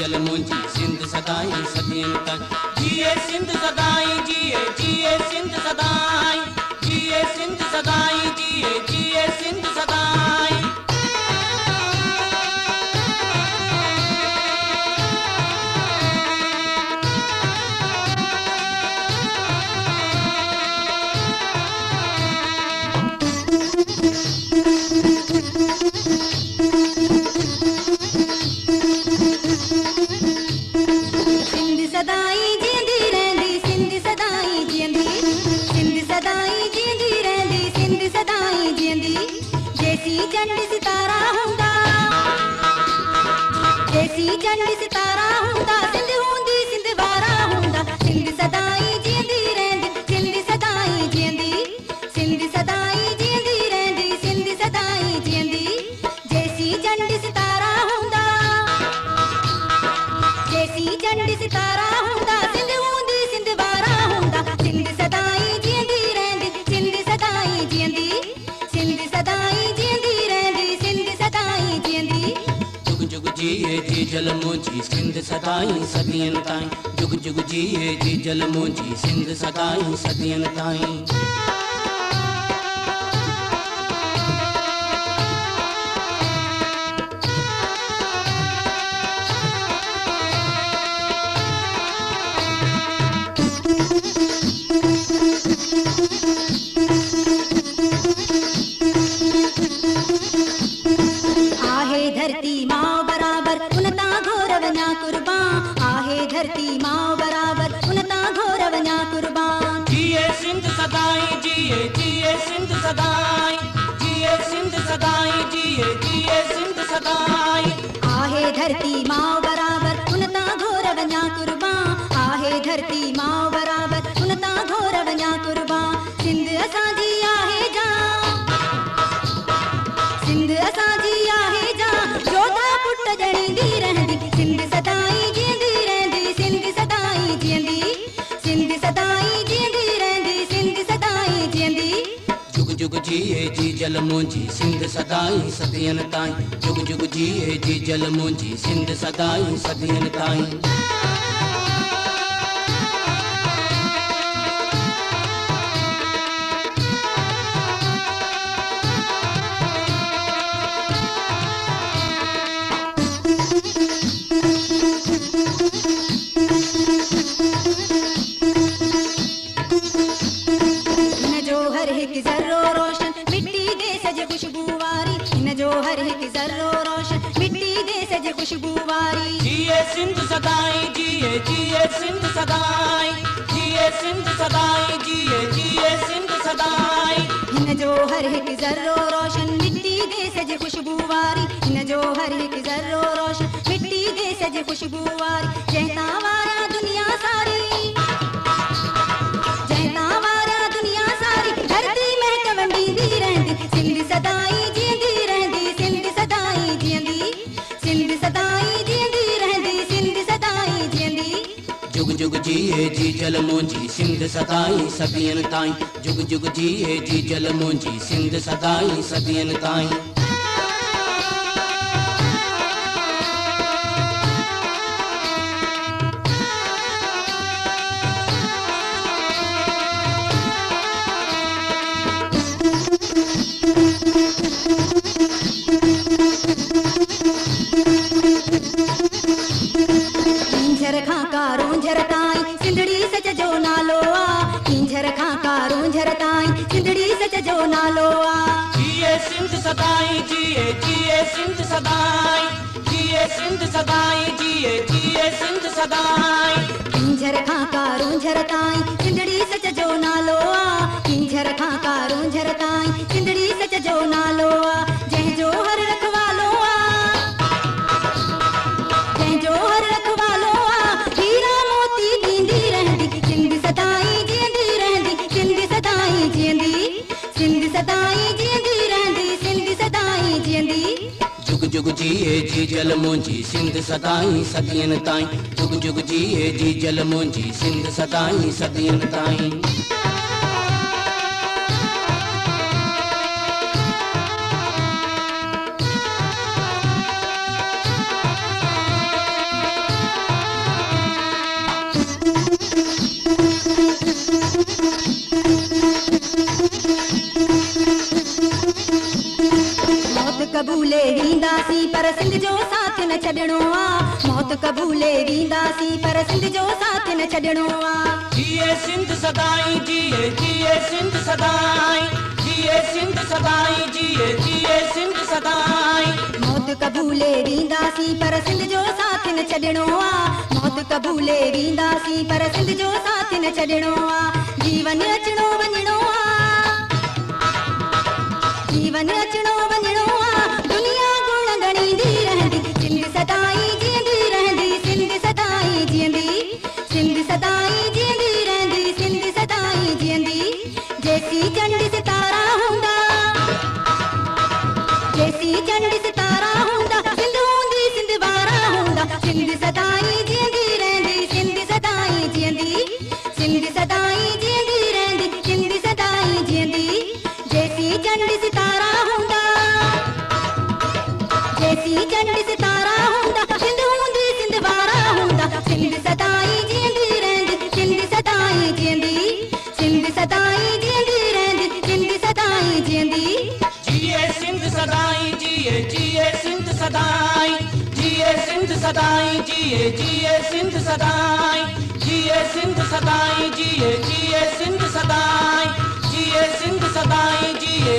जल मुंजी सिंध सदाई सदियन ताईं। जिए सिंध सदाई जिए सिंध सदाई, जिए सिंध सदाई जिए सिंध सदाई। सिंध सदाई जींदी रहंदी, सिंध सदाई जींदी, सिंध सदाई जींदी रहंदी, सिंध सदाई जींदी। जैसी चंड सितारा हुंदा, जैसी चंड सितारा हुंदा, सिंध हुंदी सिंध वारा हुंदा। सिंध सदाई जींदी रहंदी, सिंध सदाई जींदी, सिंध सदाई जींदी रहंदी, सिंध सदाई जींदी। जैसी चंड सितारा हुंदा, जैसी चंड सितारा हुंदा, सिंध हुंदी सिंध वारा हुंदा। सिंध सदाई जींदी रहंदी, सिंध सदाई जींदी, सिंध सदाई जींदी रहंदी, सिंध सदाई जींदी। जुग जुग जिए जी जल मुंजी सिंध सदाई सदियन ताईं। जुग जुग जिए जी जल मुंजी सिंध सदाई सदियन ताईं। आहे धरती माँ बराबर उनता घोर वञा कुर्बान, आहे धरती माँ बराबर उनता घोर वञा कुर्बान। जिए सिंध सदाई जिए सिंध सदाई, जिए सिंध सदाई जिए सिंध सदाई। आहे धरती माँ बराबर उनता घोर वञा कुर्बान, आहे धरती माँ बराबर उनता घोर वञा कुर्बान। सिंध असांजी आहे जान, सिंध असांजी आहे जान, जोधा पुट ॼणींदी रहंदी। सिंध सदाई जींदी रहंदी, सिंध सदाई जींदी, सिंध सदाई जींदी रहंदी, सिंध सदाई जींदी। जुग जुग जिए जी जल मुंजी सिंध सदाई सदियन ताईं। जुग जुग जिए जी जल मुंजी सिंध सदाई सदियन ताईं। इन जो हर हिक ज़र्रो रोशन मिट्टी दे सज खुशबू वारी, इन जो हर हिक ज़र्रो रोशन मिट्टी दे सज खुशबू वारी। जिए सिंध सदाई जिए सिंध सदाई, जिए सिंध सदाई जिए सिंध सदाई। इन जो हर हिक ज़र्रो रोशन मिट्टी दे सज खुशबू वारी, इन जो हर हिक ज़र्रो रोशन मिट्टी दे सज खुशबू वारी। जंहिंता वारा दुनिया सारी, जंहिंता वारा दुनिया सारी, धरती महक वंडींदी रहंदी। सिंध सदाई जींदी रहंदी, सिंध सदाई जींदी, सिंध सदाई जींदी रहंदी, सिंध सदाई जींदी। जुग जुग जिए जी जल मुंजी सिंध सदाई सदियन ताईं। जुग जुग जिए जी जल मुंजी सिंध सदाई सदियन ताईं। कींझर खां कारूंझर ताईं सिंधड़ी सच जो नालो आ, कींझर खां कारूंझर ताईं सिंधड़ी सच जो नालो आ। जिए सिंध सदाई जिए सिंध सदाई, जिए सिंध सदाई जिए सिंध सदाई। कींझर खां कारूंझर ताईं सिंधड़ी सच जो नालो आ, कींझर खां कारूंझर ताईं सिंधड़ी सच जो नालो आ। जंहिंजो हर रखवालो आ, जंहिंजो हर रखवालो आ, हीरा मोती ॾींदी रहंदी। सिंध सदाई जींदी रहंदी, सिंध सदाई जींदी, सिंध सदाई जींदी रहंदी, सिंध सदाई जींदी। जुग जुग जिए जी जल मुंजी सिंध सदाई सदियन ताईं। जुग जुग जिए जी जल मुंजी सिंध सदाई सदियन ताईं। कबूले वींदासीं पर सिंध जो साथ न छॾणो आ। जिए सिंध सदाई जिए सिंध सदाई जिए सिंध सदाई जिए सिंध सदाई। मौत कबूले वींदासीं पर सिंध जो साथ न छॾणो आ। मौत कबूले वींदासीं पर सिंध जो साथ न छॾणो आ। जीवन अचणो वञणो आ, जीवन अचणो वञणो आ। दुनिया गुण ॻणींदी रहंदी, सिंध सदाई जीअंदी रहंदी, सिंध सदाई जीअंदी, सिंध सदाई जीअंदी रहंदी, सिंध सदाई जीअंदी। जेसी चंड सितारा हूंदा, जेसी चंड सितारा हूंदा, सिंध हूंदी सिंध वारा हूंदा। सिंध सदाई जीअंदी रहंदी, सिंध सदाई जीअंदी, सिंध सदाई जीअंदी रहंदी, सिंध सदाई जीअंदी। जेसी चंड सितारा हूंदा, जेसी चंड सितारा हूंदा, सिंध हूंदी सिंध वारा हूंदा। सिंध सदाई जीअंदी रहंदी, सिंध सदाई जीअंदी, सिंध सदाई जीअंदी रहंदी, सिंध सदाई जीअंदी। जिए सिंध सदाई जिए सिंध सदाई जिए सिंध सदाई जिए सिंध सदाई जिए सिंध सदाई जिए सिंध सदाई जिए सिंध सदाई जिए